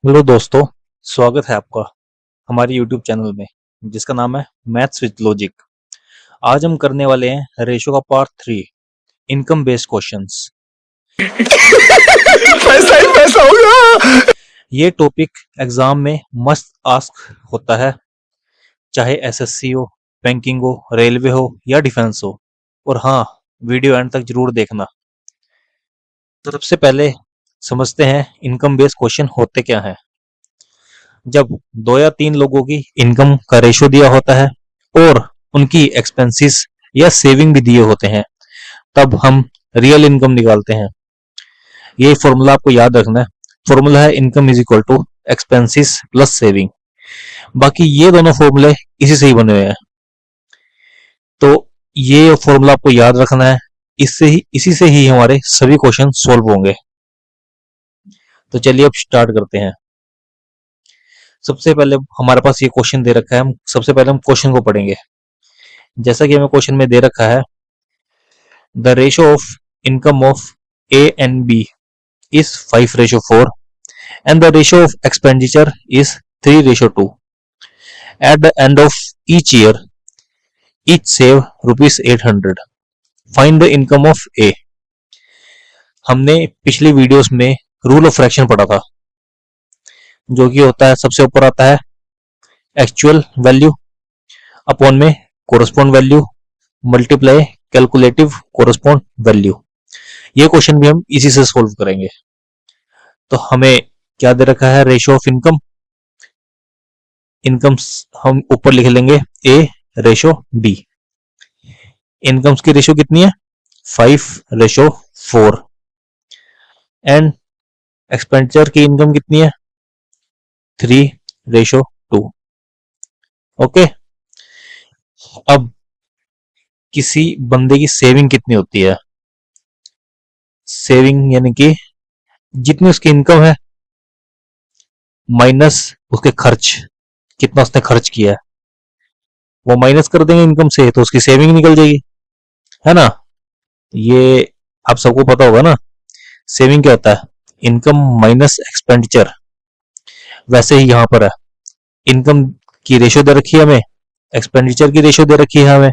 Hello दोस्तों, स्वागत है आपका हमारे यूट्यूब चैनल में जिसका नाम है मैथ्स विद लॉजिक। आज हम करने वाले हैं रेशो का पार्ट 3, इनकम बेस्ड क्वेश्चंस। पैसा ही पैसा होगा। ये टॉपिक एग्जाम में मस्ट आस्क होता है, चाहे एसएससी हो, बैंकिंग हो, रेलवे हो या डिफेंस हो। और हाँ, वीडियो एंड तक जरूर देखना। तो सबसे पहले समझते हैं इनकम बेस्ड क्वेश्चन होते क्या हैं। जब 2 या 3 लोगों की इनकम का रेशो दिया होता है और उनकी एक्सपेंसेस या सेविंग भी दिए होते हैं, तब हम रियल इनकम निकालते हैं। ये फॉर्मूला आपको याद रखना है। फॉर्मूला है income is equal to expenses plus saving. बाकी ये दोनों फॉर्मूले इसी से ही बने हुए हैं, तो ये फॉर्मूला आपको याद रखना है। इसी से ही हमारे सभी क्वेश्चन सोल्व होंगे। तो चलिए अब स्टार्ट करते हैं। सबसे पहले हमारे पास ये क्वेश्चन दे रखा है, हम सबसे पहले हम क्वेश्चन को पढ़ेंगे। जैसा कि हमें क्वेश्चन में दे रखा है, the ratio of income of A and B is 5:4 and the ratio of expenditure is 3:2. At the end of each year, each save rupees 800. Find the income of A. हमने पिछली वीडियोस में rule of fraction पढ़ा था, जो कि होता है सबसे ऊपर आता है एक्चुअल वैल्यू अपॉन में correspond value multiply calculative correspond value. ये क्वेश्चन भी हम इसी से सोल्व करेंगे। तो हमें क्या दे रखा है, रेशियो ऑफ इनकम। इनकम्स हम ऊपर लिख लेंगे ए रेशो बी। इनकम्स की रेशो कितनी है, 5:4। एंड एक्सपेंडिचर की इनकम कितनी है, 3:2। ओके। अब किसी बंदे की सेविंग कितनी होती है, सेविंग यानी कि जितनी उसकी इनकम है माइनस उसके खर्च, कितना उसने खर्च किया है वो माइनस कर देंगे इनकम से, तो उसकी सेविंग निकल जाएगी, है ना। ये आप सबको पता होगा ना। सेविंग क्या होता है, इनकम माइनस एक्सपेंडिचर। वैसे ही यहां पर है, इनकम की रेशियो दे रखी है हमें, एक्सपेंडिचर की रेशियो दे रखी है हमें,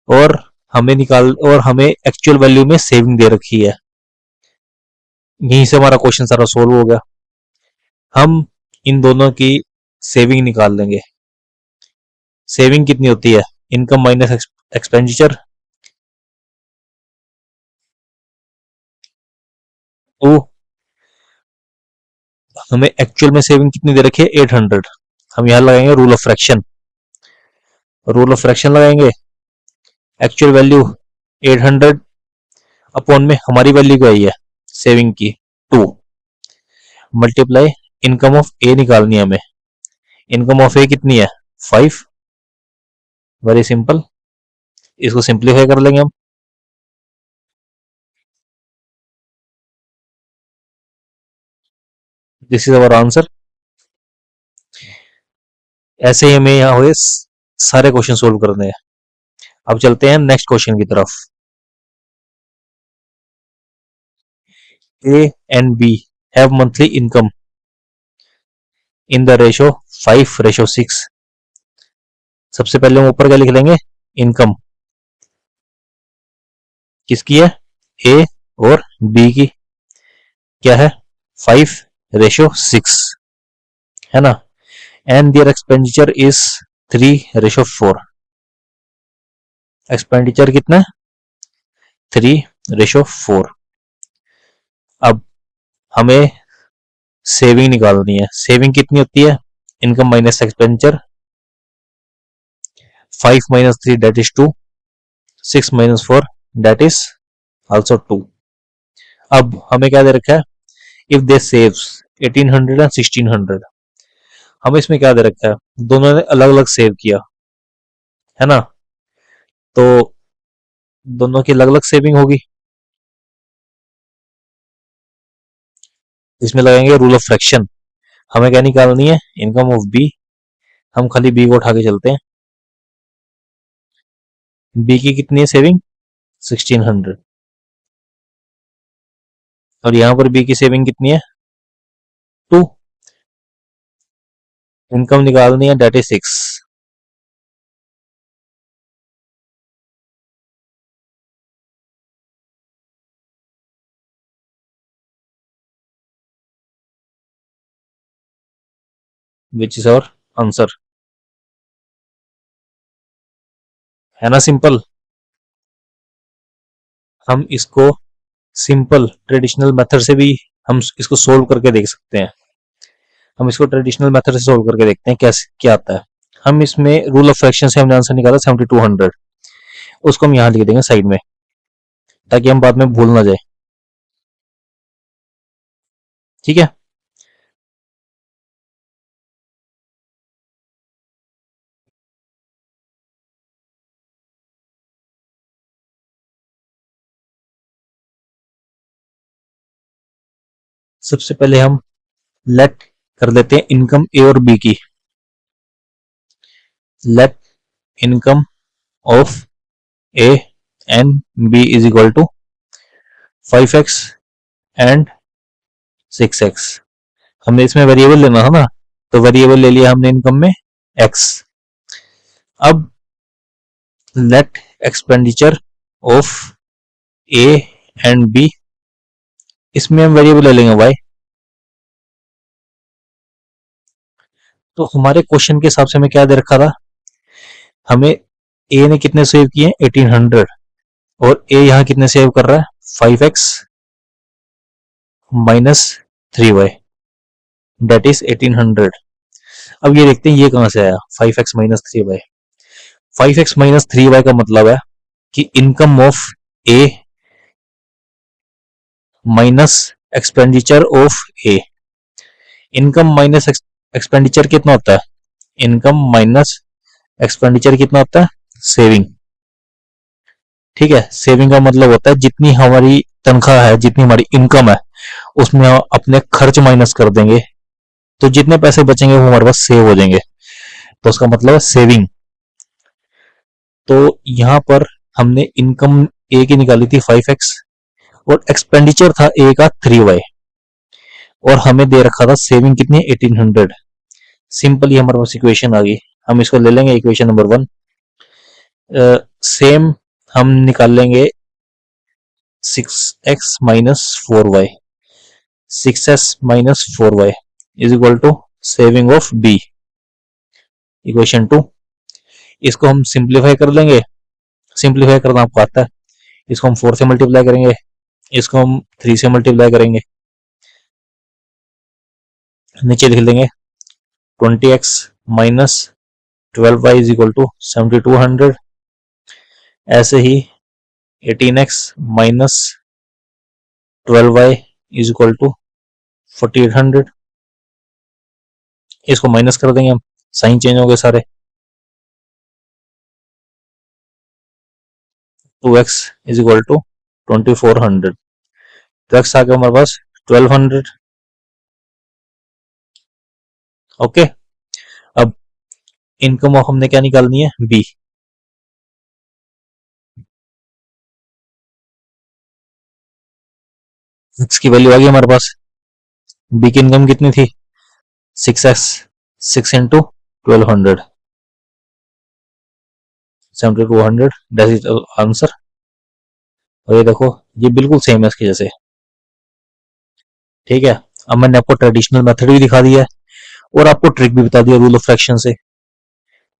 और हमें एक्चुअल वैल्यू में सेविंग दे रखी है। यहीं से हमारा क्वेश्चन सारा सोल्व हो गया। हम इन दोनों की सेविंग निकाल लेंगे। सेविंग कितनी होती है, इनकम माइनस एक्सपेंडिचर, तो हमें एक्चुअल में सेविंग कितनी दे रखी है, 800। हम यहां लगाएंगे rule of fraction. Rule of fraction लगाएंगे, एक्चुअल वैल्यू 800 अपॉन में हमारी वैल्यू क्या आई है सेविंग की, 2, मल्टीप्लाई इनकम ऑफ ए निकालनी है हमें। इनकम ऑफ ए कितनी है, 5। वेरी सिंपल, इसको सिंप्लीफाई कर लेंगे हम। This is our answer. ऐसे ही हमें यहाँ हुए सारे क्वेश्चन सोल्व करने हैं। अब चलते हैं नेक्स्ट क्वेश्चन की तरफ। A and B have monthly income in the ratio 5:6। सबसे पहले हम ऊपर क्या लिख लेंगे, इनकम किसकी है, ए और बी की क्या है, 5:6, है ना। And there expenditure is 3:4। Expenditure कितना है, 3:4। अब हमें सेविंग निकालनी है। सेविंग कितनी होती है, income minus expenditure, 5 minus 3 that is 2, 6 minus 4 that is also 2। अब हमें क्या दे रखा है, इफ दे सेव्स 1800 एंड 1600। हमें इसमें क्या दे रखा है, दोनों ने अलग अलग सेव किया, है ना। तो दोनों की अलग अलग सेविंग होगी। इसमें लगाएंगे रूल ऑफ फ्रैक्शन। हमें क्या निकालनी है, इनकम ऑफ बी। हम खाली बी को उठा के चलते हैं। बी की कितनी है सेविंग, 1600, और यहां पर बी की सेविंग कितनी है, 2। इनकम निकालनी है, date is 6, which is our answer. है ना सिंपल। हम इसको सिंपल ट्रेडिशनल मेथड से भी हम इसको सोल्व करके देख सकते हैं। हम इसको ट्रेडिशनल मेथड से सोल्व करके देखते हैं कैसे क्या आता है। हम इसमें रूल ऑफ फ्रैक्शन से हमने आंसर निकाला 7200, उसको हम यहाँ लिख देंगे साइड में, ताकि हम बाद में भूल ना जाए। ठीक है, सबसे पहले हम लेट कर देते हैं इनकम ए और बी की। Let income of A and B is equal to 5x and 6x। हमने इसमें वेरिएबल लेना था ना, तो वेरिएबल ले लिया हमने इनकम में x। अब let expenditure of A and B, इसमें हम वेरिएबल ले लेंगे y। तो हमारे क्वेश्चन के हिसाब से हमें क्या दे रखा था, हमें ए ने कितने सेव किए 1800 और ए यहाँ कितने सेव कर रहा है 5x minus 3y, date is 1800। अब ये देखते हैं ये कहां से आया 5x minus 3y। 5x minus 3y का मतलब है कि income of A minus expenditure of A. Income minus expenditure कितना होता है, इनकम माइनस एक्सपेंडिचर कितना होता है, सेविंग। ठीक है, सेविंग का मतलब होता है जितनी हमारी तनख्वाह है, जितनी हमारी इनकम है, उसमें हम अपने खर्च माइनस कर देंगे, तो जितने पैसे बचेंगे वो हमारे पास सेव हो जाएंगे, तो उसका मतलब है सेविंग। तो यहां पर हमने इनकम ए की निकाली थी 5x और एक्सपेंडिचर था ए का 3y, और हमें दे रखा था सेविंग कितनी 1800। सिंपली हमारे पास इक्वेशन आ गई, हम इसको ले लेंगे इक्वेशन नंबर 1। सेम हम निकाल लेंगे 6x minus 4y, 6x minus 4y is equal to saving of B, equation 2। इसको हम सिंप्लीफाई कर लेंगे, सिंप्लीफाई करना आपको आता है। इसको हम 4 से मल्टीप्लाई करेंगे, इसको हम 3 से मल्टीप्लाई करेंगे, नीचे लिख देंगे 20x minus 12y is equal to 7200। ऐसे ही 18x minus 12y is equal to 4800। इसको माइनस कर देंगे हम, साइन चेंज हो गए सारे। 2x इज इक्वल टू 2400, तो x आ गया हमारे पास 1200। ओके, अब इनकम ऑफ हमने क्या निकालनी है, बी। x की वैल्यू आ गई हमारे पास, बी की इनकम कितनी थी 6x, 6 into 1200, 7200, that is answer. और ये देखो ये बिल्कुल सेम है इसके जैसे। ठीक है, अब मैंने आपको ट्रेडिशनल मेथड भी दिखा दिया है और आपको ट्रिक भी बता दिया रूल ऑफ फ्रैक्शन से।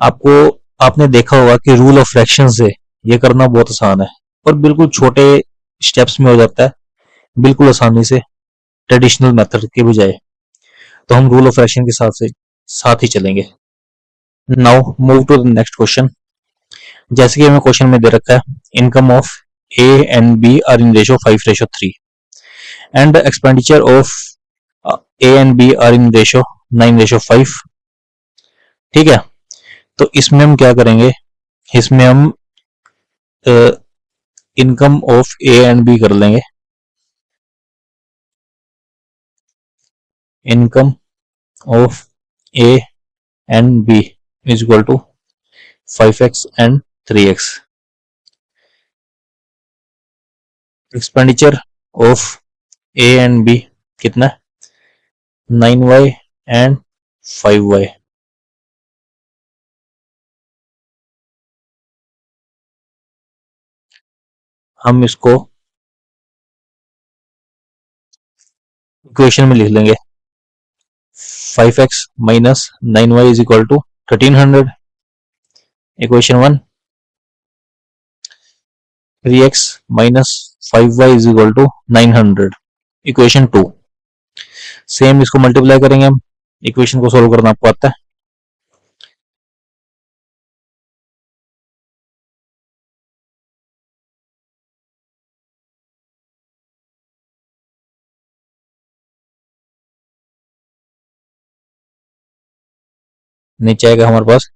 आपको आपने देखा होगा कि रूल ऑफ फ्रैक्शन से ये करना बहुत आसान है और बिल्कुल छोटे स्टेप्स में हो जाता है, बिल्कुल आसानी से, ट्रेडिशनल मेथड के बजाय। तो हम रूल ऑफ फ्रैक्शन के साथ ही चलेंगे। Now move to the next question. जैसे कि हमें क्वेश्चन में दे रखा है income of A and B are in ratio 5:3 and expenditure of A and B are in ratio 9:5। ठीक है, तो इसमें हम क्या करेंगे, इसमें हम income of A and B कर लेंगे। Income of A and B is equal to 5x and 3x। Expenditure of A and B कितना है 9y एंड 5y। हम इसको इक्वेशन में लिख लेंगे 5x minus 9y is equal to 1300। Equation 1 3x minus 5y is equal to 900। Equation 2 same इसको multiply करेंगे हम। इक्वेशन को सोल्व करना आपको आता है। नीचे आएगा हमारे पास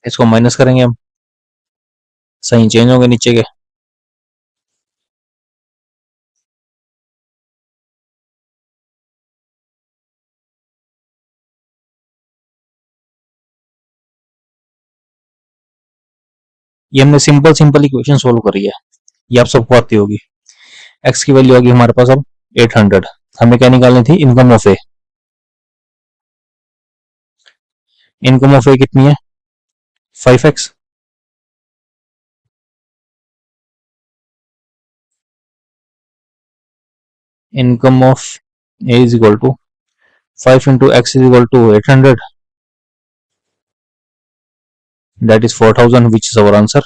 इसको माइनस करेंगे हम, साइन चेंज होंगे नीचे के। ये हमने सिंपल इक्वेशन सोल्व करी है, ये आप सबको आती होगी। x की वैल्यू होगी हमारे पास अब 800। हमें क्या निकालनी थी? Income of A. Income of A कितनी है? 5x। Income of A is equal to 5 into x is equal to 800, that is 4000 which is our answer.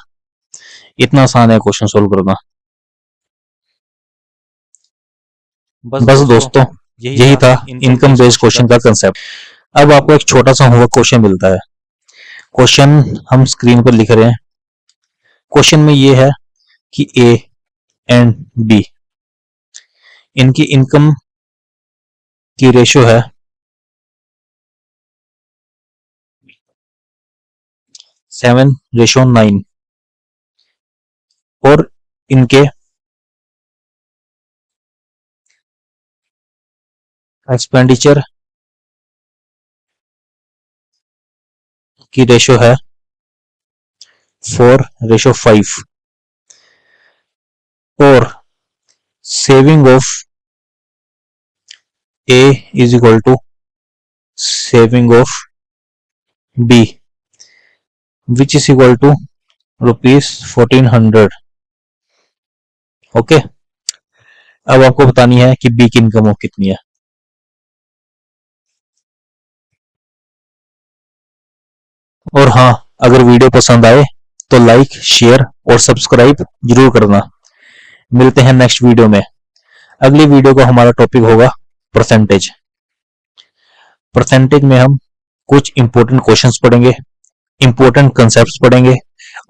इतना आसान है क्वेश्चन सोल्व करना। बस दोस्तों यही था इनकम बेस्ड क्वेश्चन का कंसेप्ट। अब आपको एक छोटा सा होमवर्क क्वेश्चन मिलता है। क्वेश्चन हम स्क्रीन पर लिख रहे हैं। क्वेश्चन में ये है कि ए एंड बी इनकी इनकम की रेशियो है 7:9 और इनके एक्सपेंडिचर की रेशियो है 4:5 और saving of A is equal to saving of B which is equal to ₹1400। Okay, अब आपको बतानी है कि बी की इनकम ऑफ कितनी है। और हाँ, अगर वीडियो पसंद आए तो लाइक शेयर और सब्सक्राइब जरूर करना। मिलते हैं नेक्स्ट वीडियो में। अगली वीडियो का हमारा टॉपिक होगा परसेंटेज। परसेंटेज में हम कुछ इंपॉर्टेंट क्वेश्चंस पढ़ेंगे, इंपॉर्टेंट कंसेप्ट्स पढ़ेंगे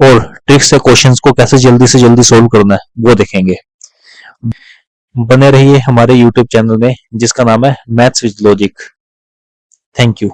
और ट्रिक्स से क्वेश्चंस को कैसे जल्दी से जल्दी सोल्व करना है वो देखेंगे। बने रहिए हमारे YouTube चैनल में जिसका नाम है maths with logic. Thank you.